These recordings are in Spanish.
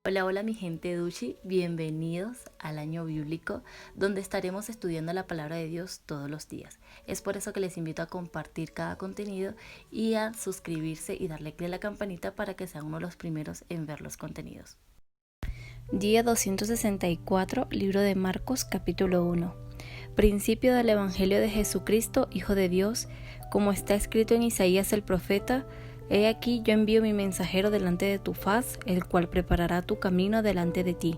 Hola, hola mi gente Duchi, bienvenidos al año bíblico donde estaremos estudiando la palabra de Dios todos los días. Es por eso que les invito a compartir cada contenido y a suscribirse y darle clic a la campanita para que sean uno de los primeros en ver los contenidos. Día 264, libro de Marcos, capítulo 1. Principio del Evangelio de Jesucristo, Hijo de Dios, como está escrito en Isaías el profeta: He aquí yo envío mi mensajero delante de tu faz, el cual preparará tu camino delante de ti.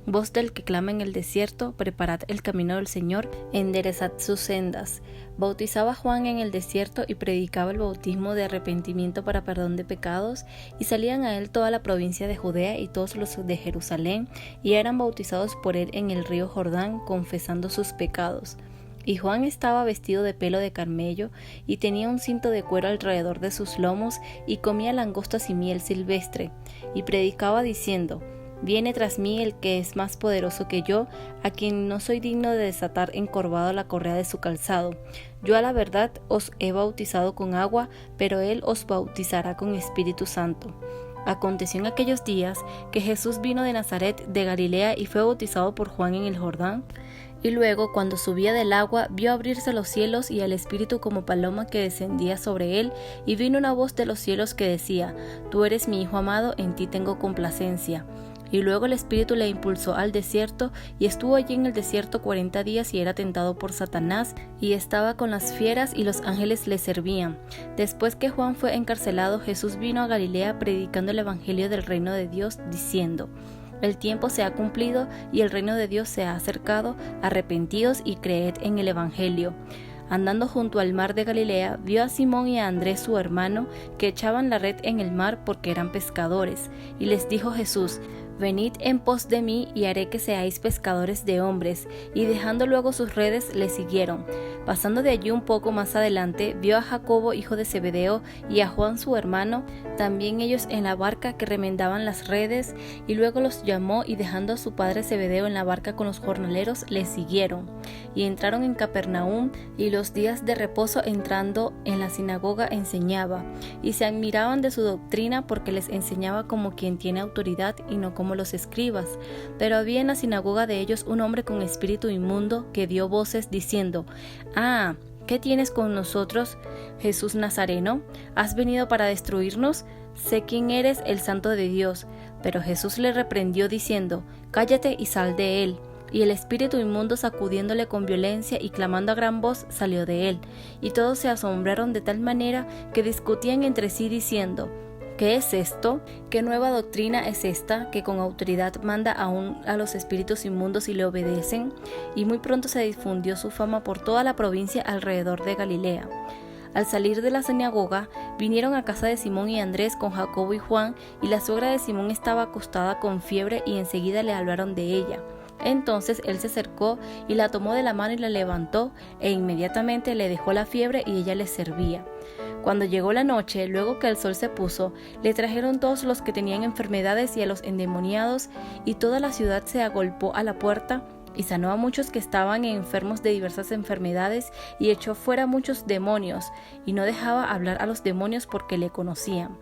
Voz del que clama en el desierto, preparad el camino del Señor, enderezad sus sendas. Bautizaba Juan en el desierto y predicaba el bautismo de arrepentimiento para perdón de pecados, y salían a él toda la provincia de Judea y todos los de Jerusalén, y eran bautizados por él en el río Jordán, confesando sus pecados. Y Juan estaba vestido de pelo de camello, y tenía un cinto de cuero alrededor de sus lomos, y comía langostas y miel silvestre, y predicaba diciendo: Viene tras mí el que es más poderoso que yo, a quien no soy digno de desatar encorvado la correa de su calzado. Yo a la verdad os he bautizado con agua, pero él os bautizará con Espíritu Santo. Aconteció en aquellos días que Jesús vino de Nazaret de Galilea y fue bautizado por Juan en el Jordán. Y luego, cuando subía del agua, vio abrirse los cielos y al Espíritu como paloma que descendía sobre él, y vino una voz de los cielos que decía: Tú eres mi Hijo amado, en ti tengo complacencia. Y luego el Espíritu le impulsó al desierto, y estuvo allí en el desierto 40 días y era tentado por Satanás, y estaba con las fieras y los ángeles le servían. Después que Juan fue encarcelado, Jesús vino a Galilea predicando el Evangelio del reino de Dios, diciendo: El tiempo se ha cumplido y el reino de Dios se ha acercado, arrepentíos y creed en el Evangelio. Andando junto al mar de Galilea, vio a Simón y a Andrés su hermano, que echaban la red en el mar porque eran pescadores, y les dijo Jesús: Venid en pos de mí y haré que seáis pescadores de hombres. Y dejando luego sus redes, le siguieron. Pasando de allí un poco más adelante, vio a Jacobo hijo de Zebedeo y a Juan su hermano, también ellos en la barca que remendaban las redes, y luego los llamó, y dejando a su padre Zebedeo en la barca con los jornaleros, le siguieron. Y entraron en Capernaum, y los días de reposo entrando en la sinagoga enseñaba, y se admiraban de su doctrina, porque les enseñaba como quien tiene autoridad y no como los escribas. Pero había en la sinagoga de ellos un hombre con espíritu inmundo, que dio voces diciendo: Ah, ¿qué tienes con nosotros, Jesús Nazareno? ¿Has venido para destruirnos? Sé quién eres, el Santo de Dios. Pero Jesús le reprendió diciendo: Cállate y sal de él. Y el espíritu inmundo, sacudiéndole con violencia y clamando a gran voz, salió de él. Y todos se asombraron de tal manera que discutían entre sí diciendo: ¿Qué es esto? ¿Qué nueva doctrina es esta, que con autoridad manda aún a los espíritus inmundos y le obedecen? Y muy pronto se difundió su fama por toda la provincia alrededor de Galilea. Al salir de la sinagoga, vinieron a casa de Simón y Andrés con Jacobo y Juan, y la suegra de Simón estaba acostada con fiebre, y enseguida le hablaron de ella. Entonces él se acercó y la tomó de la mano y la levantó, e inmediatamente le dejó la fiebre y ella le servía. Cuando llegó la noche, luego que el sol se puso, le trajeron todos los que tenían enfermedades y a los endemoniados, y toda la ciudad se agolpó a la puerta, y sanó a muchos que estaban enfermos de diversas enfermedades, y echó fuera muchos demonios, y no dejaba hablar a los demonios porque le conocían.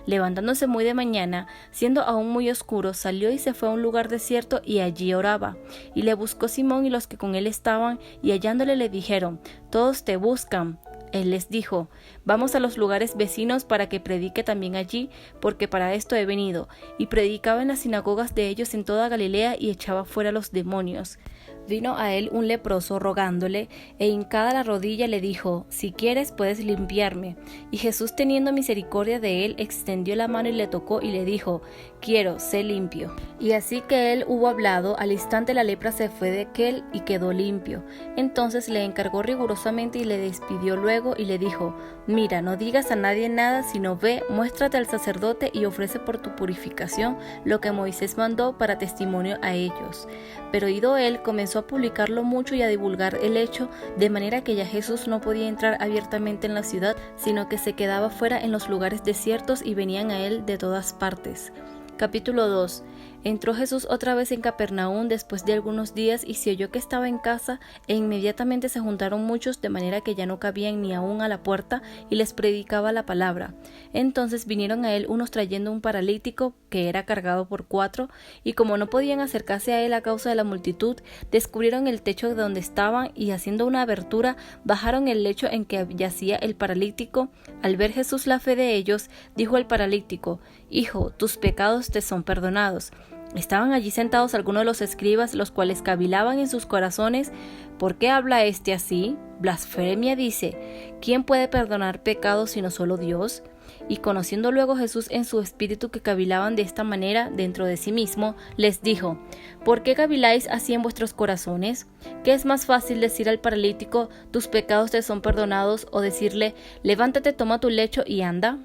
Levantándose muy de mañana, siendo aún muy oscuro, salió y se fue a un lugar desierto, y allí oraba. Y le buscó Simón y los que con él estaban, y hallándole le dijeron: Todos te buscan. Él les dijo: Vamos a los lugares vecinos para que predique también allí, porque para esto he venido. Y predicaba en las sinagogas de ellos en toda Galilea, y echaba fuera los demonios. Vino a él un leproso rogándole, e hincada la rodilla le dijo: Si quieres, puedes limpiarme. Y Jesús, teniendo misericordia de él, extendió la mano y le tocó, y le dijo: Quiero, sé limpio. Y así que él hubo hablado, al instante la lepra se fue de aquél y quedó limpio. Entonces le encargó rigurosamente y le despidió luego, y le dijo: Mira, no digas a nadie nada, sino ve, muéstrate al sacerdote y ofrece por tu purificación lo que Moisés mandó para testimonio a ellos. Pero ido él, comenzó a publicarlo mucho y a divulgar el hecho, de manera que ya Jesús no podía entrar abiertamente en la ciudad, sino que se quedaba fuera en los lugares desiertos, y venían a él de todas partes. Capítulo 2. Entró Jesús otra vez en Capernaum después de algunos días y se oyó que estaba en casa, e inmediatamente se juntaron muchos, de manera que ya no cabían ni aún a la puerta, y les predicaba la palabra. Entonces vinieron a él unos trayendo un paralítico que era cargado por 4, y como no podían acercarse a él a causa de la multitud, descubrieron el techo de donde estaban, y haciendo una abertura, bajaron el lecho en que yacía el paralítico. Al ver Jesús la fe de ellos, dijo al paralítico: Hijo, tus pecados te son perdonados. Estaban allí sentados algunos de los escribas, los cuales cavilaban en sus corazones: ¿por qué habla este así? Blasfemia dice. ¿Quién puede perdonar pecados sino solo Dios? Y conociendo luego Jesús en su espíritu que cavilaban de esta manera dentro de sí mismo, les dijo: ¿por qué caviláis así en vuestros corazones? ¿Qué es más fácil decir al paralítico: tus pecados te son perdonados, o decirle: levántate, toma tu lecho y anda?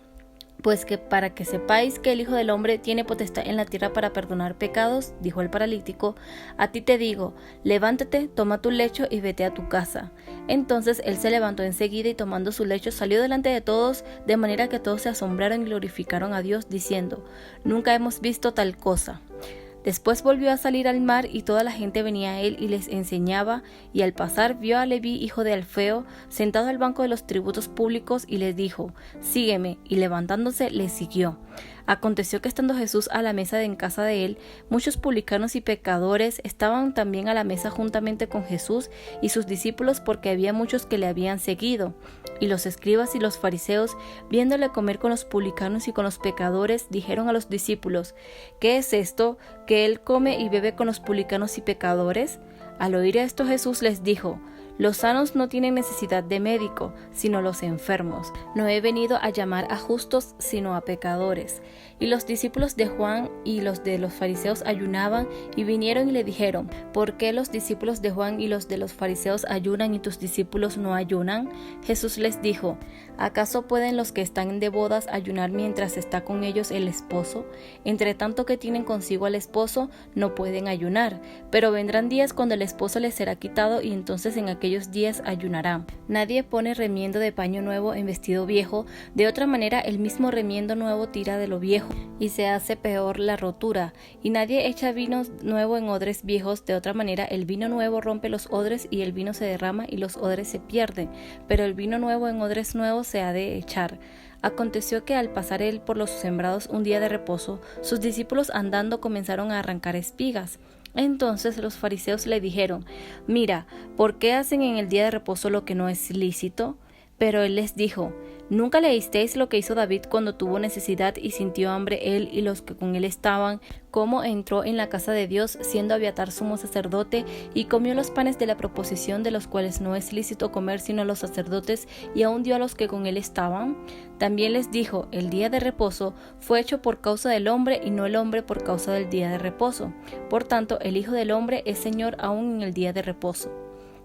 Pues que para que sepáis que el Hijo del Hombre tiene potestad en la tierra para perdonar pecados, dijo el paralítico, a ti te digo: levántate, toma tu lecho y vete a tu casa. Entonces él se levantó enseguida y tomando su lecho salió delante de todos, de manera que todos se asombraron y glorificaron a Dios, diciendo: nunca hemos visto tal cosa. Después volvió a salir al mar, y toda la gente venía a él y les enseñaba, y al pasar vio a Leví, hijo de Alfeo, sentado al banco de los tributos públicos, y les dijo: sígueme, y levantándose le siguió. Aconteció que estando Jesús a la mesa en casa de él, muchos publicanos y pecadores estaban también a la mesa juntamente con Jesús y sus discípulos, porque había muchos que le habían seguido. Y los escribas y los fariseos, viéndole comer con los publicanos y con los pecadores, dijeron a los discípulos: ¿qué es esto, que él come y bebe con los publicanos y pecadores? Al oír esto, Jesús les dijo: los sanos no tienen necesidad de médico, sino los enfermos. No he venido a llamar a justos, sino a pecadores. Y los discípulos de Juan y los de los fariseos ayunaban, y vinieron y le dijeron: ¿por qué los discípulos de Juan y los de los fariseos ayunan y tus discípulos no ayunan? Jesús les dijo: ¿acaso pueden los que están de bodas ayunar mientras está con ellos el esposo? Entre tanto que tienen consigo al esposo, no pueden ayunar. Pero vendrán días cuando el esposo les será quitado, y entonces en aquellos días ayunarán. Nadie pone remiendo de paño nuevo en vestido viejo, de otra manera el mismo remiendo nuevo tira de lo viejo, y se hace peor la rotura. Y nadie echa vino nuevo en odres viejos, de otra manera el vino nuevo rompe los odres, y el vino se derrama y los odres se pierden, pero el vino nuevo en odres nuevos se ha de echar. Aconteció que al pasar él por los sembrados un día de reposo, sus discípulos andando comenzaron a arrancar espigas. Entonces los fariseos le dijeron: mira, ¿por qué hacen en el día de reposo lo que no es lícito? Pero él les dijo: ¿nunca leísteis lo que hizo David cuando tuvo necesidad y sintió hambre él y los que con él estaban? Cómo entró en la casa de Dios, siendo Abiatar sumo sacerdote, y comió los panes de la proposición, de los cuales no es lícito comer sino los sacerdotes, y aún dio a los que con él estaban. También les dijo: el día de reposo fue hecho por causa del hombre, y no el hombre por causa del día de reposo. Por tanto, el Hijo del Hombre es Señor aún en el día de reposo.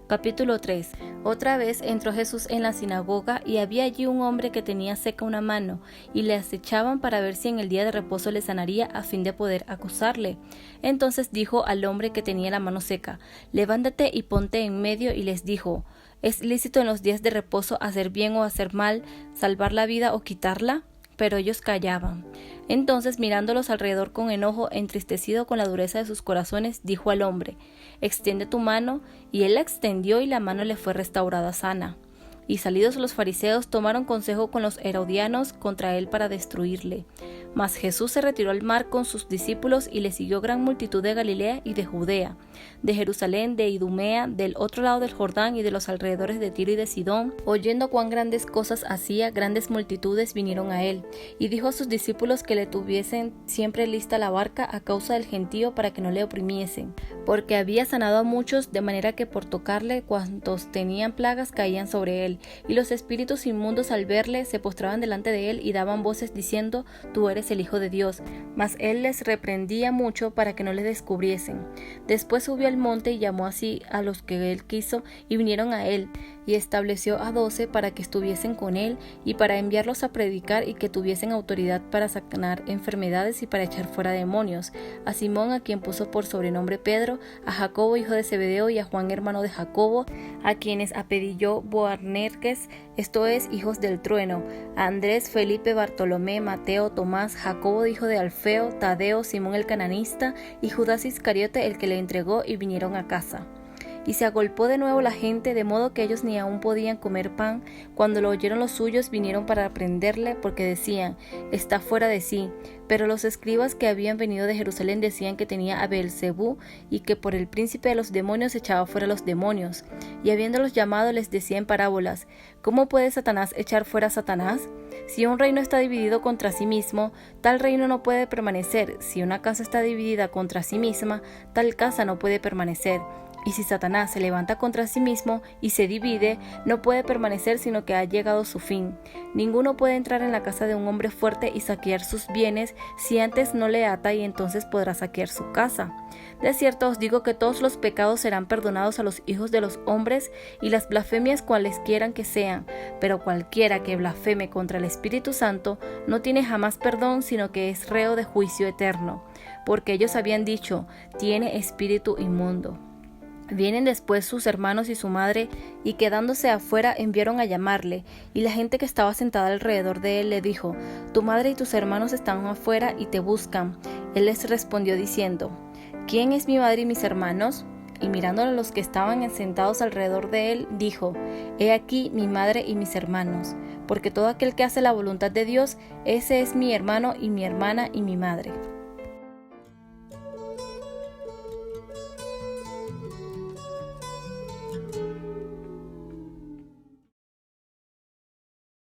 Capítulo 3. Otra vez entró Jesús en la sinagoga, y había allí un hombre que tenía seca una mano, y le acechaban para ver si en el día de reposo le sanaría, a fin de poder acusarle. Entonces dijo al hombre que tenía la mano seca: levántate y ponte en medio. Y les dijo: ¿es lícito en los días de reposo hacer bien o hacer mal, salvar la vida o quitarla? Pero ellos callaban. Entonces, mirándolos alrededor con enojo, entristecido con la dureza de sus corazones, dijo al hombre: extiende tu mano. Y él la extendió, y la mano le fue restaurada sana. Y salidos los fariseos, tomaron consejo con los herodianos contra él para destruirle. Mas Jesús se retiró al mar con sus discípulos, y le siguió gran multitud de Galilea y de Judea, de Jerusalén, de Idumea, del otro lado del Jordán y de los alrededores de Tiro y de Sidón. Oyendo cuán grandes cosas hacía, grandes multitudes vinieron a él, y dijo a sus discípulos que le tuviesen siempre lista la barca a causa del gentío, para que no le oprimiesen, porque había sanado a muchos, de manera que por tocarle cuantos tenían plagas caían sobre él. Y los espíritus inmundos, al verle, se postraban delante de él y daban voces diciendo: tú eres el Hijo de Dios. Mas él les reprendía mucho para que no les descubriesen. Después subió al monte y llamó así a los que él quiso, y vinieron a él. y estableció a 12 para que estuviesen con él y para enviarlos a predicar y que tuviesen autoridad para sanar enfermedades y para echar fuera demonios, a Simón, a quien puso por sobrenombre Pedro, a Jacobo hijo de Zebedeo y a Juan hermano de Jacobo, a quienes apellidó Boanerges, esto es, hijos del trueno, a Andrés, Felipe, Bartolomé, Mateo, Tomás, Jacobo hijo de Alfeo, Tadeo, Simón el cananista y Judas Iscariote el que le entregó, y vinieron a casa. Y se agolpó de nuevo la gente, de modo que ellos ni aún podían comer pan. Cuando lo oyeron los suyos, vinieron para prenderle, porque decían: está fuera de sí. Pero los escribas que habían venido de Jerusalén decían que tenía a Beelzebú, y que por el príncipe de los demonios echaba fuera los demonios. Y habiéndolos llamado, les decía en parábolas: ¿cómo puede Satanás echar fuera a Satanás? Si un reino está dividido contra sí mismo, tal reino no puede permanecer. Si una casa está dividida contra sí misma, tal casa no puede permanecer. Y si Satanás se levanta contra sí mismo y se divide, no puede permanecer, sino que ha llegado su fin. Ninguno puede entrar en la casa de un hombre fuerte y saquear sus bienes si antes no le ata, y entonces podrá saquear su casa. De cierto os digo que todos los pecados serán perdonados a los hijos de los hombres, y las blasfemias cualesquieran que sean, pero cualquiera que blasfeme contra el Espíritu Santo no tiene jamás perdón, sino que es reo de juicio eterno, porque ellos habían dicho: tiene espíritu inmundo. Vienen después sus hermanos y su madre, y quedándose afuera enviaron a llamarle, y la gente que estaba sentada alrededor de él le dijo: tu madre y tus hermanos están afuera y te buscan. Él les respondió diciendo: ¿quién es mi madre y mis hermanos? Y mirando a los que estaban sentados alrededor de él, dijo: he aquí mi madre y mis hermanos, porque todo aquel que hace la voluntad de Dios, ese es mi hermano y mi hermana y mi madre.